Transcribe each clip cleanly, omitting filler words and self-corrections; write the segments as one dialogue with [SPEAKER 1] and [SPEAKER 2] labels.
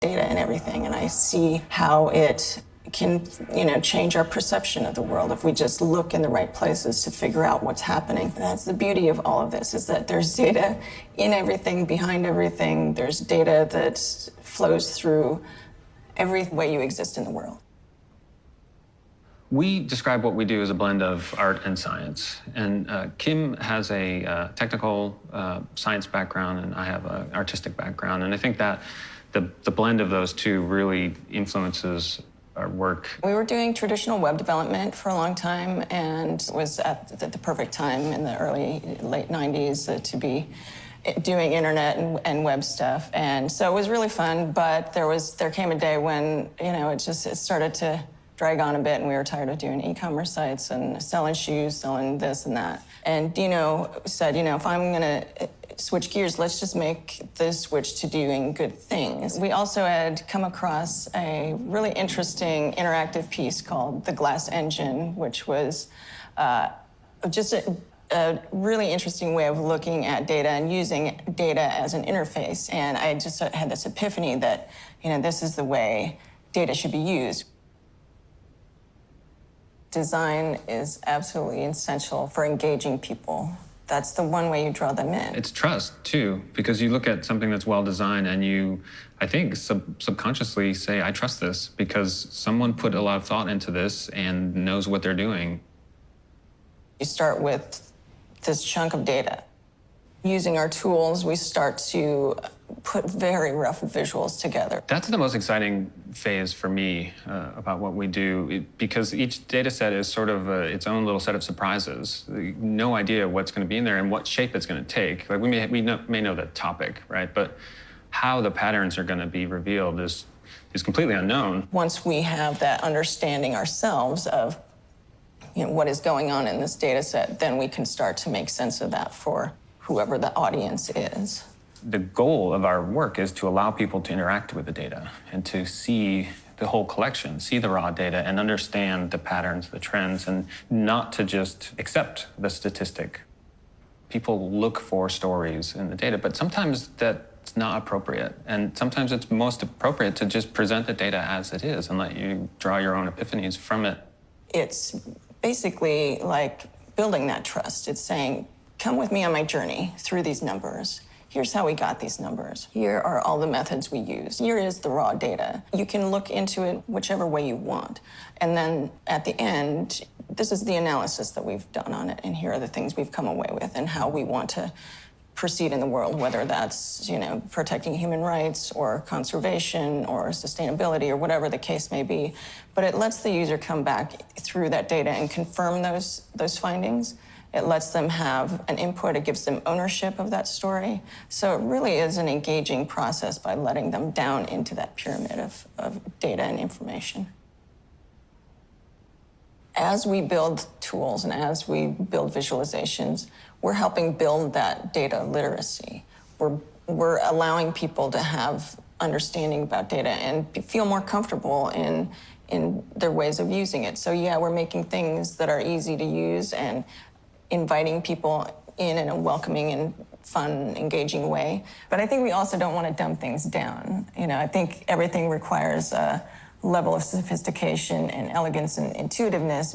[SPEAKER 1] data and everything, and I see how it can, change our perception of the world if we just look in the right places to figure out what's happening. That's the beauty of all of this, is that there's data in everything, behind everything. There's data that flows through every way you exist in the world.
[SPEAKER 2] We describe what we do as a blend of art and science. And Kim has a technical science background, and I have an artistic background. And I think that the blend of those two really influences our work.
[SPEAKER 1] We were doing traditional web development for a long time, and it was at the perfect time in the late 90s to be doing internet and web stuff. And so it was really fun, but there came a day when, it started to drag on a bit, and we were tired of doing e-commerce sites and selling shoes, selling this and that. And Dino said, if I'm gonna switch gears, let's just make the switch to doing good things. We also had come across a really interesting interactive piece called The Glass Engine, which was just a really interesting way of looking at data and using data as an interface. And I just had this epiphany that, this is the way data should be used. Design is absolutely essential for engaging people. That's the one way you draw them in.
[SPEAKER 2] It's trust, too, because you look at something that's well-designed and you, I think, subconsciously say, I trust this, because someone put a lot of thought into this and knows what they're doing.
[SPEAKER 1] You start with this chunk of data. Using our tools, we start to put very rough visuals together.
[SPEAKER 2] That's the most exciting phase for me about what we do, because each data set is sort of its own little set of surprises. No idea what's going to be in there and what shape it's going to take. Like we may know the topic, right? But how the patterns are going to be revealed is completely unknown.
[SPEAKER 1] Once we have that understanding ourselves of what is going on in this data set, then we can start to make sense of that for whoever the audience is.
[SPEAKER 2] The goal of our work is to allow people to interact with the data and to see the whole collection, see the raw data, and understand the patterns, the trends, and not to just accept the statistic. People look for stories in the data, but sometimes that's not appropriate. And sometimes it's most appropriate to just present the data as it is and let you draw your own epiphanies from it.
[SPEAKER 1] It's basically like building that trust. It's saying, come with me on my journey through these numbers. Here's how we got these numbers. Here are all the methods we use. Here is the raw data. You can look into it whichever way you want. And then at the end, this is the analysis that we've done on it, and here are the things we've come away with and how we want to proceed in the world, whether that's, protecting human rights or conservation or sustainability or whatever the case may be. But it lets the user come back through that data and confirm those findings. It lets them have an input. It gives them ownership of that story. So it really is an engaging process by letting them down into that pyramid of data and information. As we build tools and as we build visualizations, we're helping build that data literacy. We're allowing people to have understanding about data and feel more comfortable in their ways of using it. So yeah, we're making things that are easy to use and inviting people in a welcoming and fun, engaging way. But I think we also don't want to dumb things down. I think everything requires a level of sophistication and elegance and intuitiveness,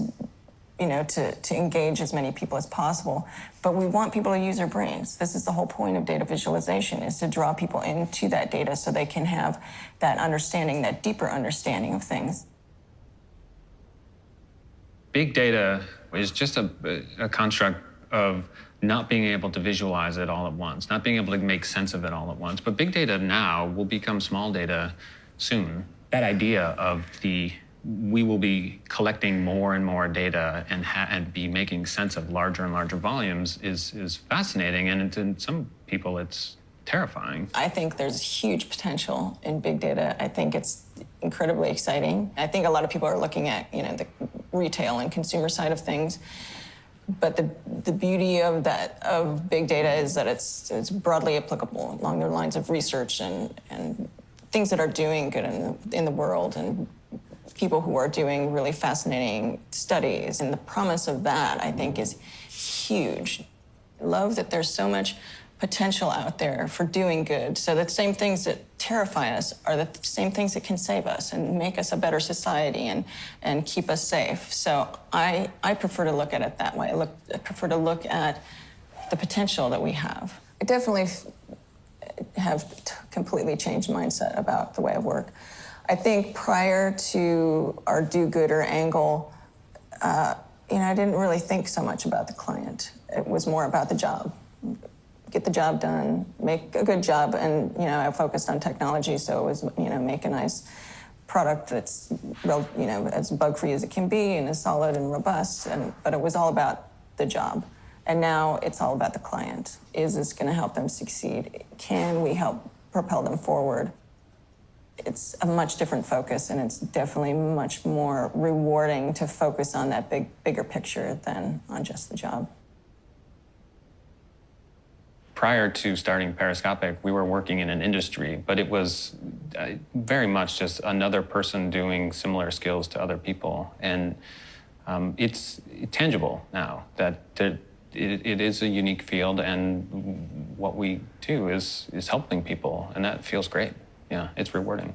[SPEAKER 1] to engage as many people as possible. But we want people to use their brains. This is the whole point of data visualization, is to draw people into that data so they can have that understanding, that deeper understanding of things.
[SPEAKER 2] Big data is just a construct of not being able to visualize it all at once, not being able to make sense of it all at once. But big data now will become small data soon. That idea of we will be collecting more and more data and be making sense of larger and larger volumes is fascinating, and to some people it's terrifying.
[SPEAKER 1] I think there's huge potential in big data. I think it's incredibly exciting. I think a lot of people are looking at, the retail and consumer side of things. But the beauty of big data is that it's broadly applicable along the lines of research and things that are doing good in the world, and people who are doing really fascinating studies. And the promise of that, I think, is huge. I love that there's so much potential out there for doing good. So the same things that terrify us are the same things that can save us and make us a better society and keep us safe. So I prefer to look at it that way. I prefer to look at the potential that we have. I definitely have completely changed mindset about the way I work. I think prior to our do-gooder angle, I didn't really think so much about the client. It was more about the job. Get the job done, make a good job, and I focused on technology, so it was make a nice product that's as bug-free as it can be and as solid and robust. But it was all about the job, and now it's all about the client. Is this going to help them succeed? Can we help propel them forward? It's a much different focus, and it's definitely much more rewarding to focus on that bigger picture than on just the job.
[SPEAKER 2] Prior to starting Periscopic, we were working in an industry, but it was very much just another person doing similar skills to other people. And it's tangible now that it is a unique field, and what we do is helping people, and that feels great. Yeah, it's rewarding.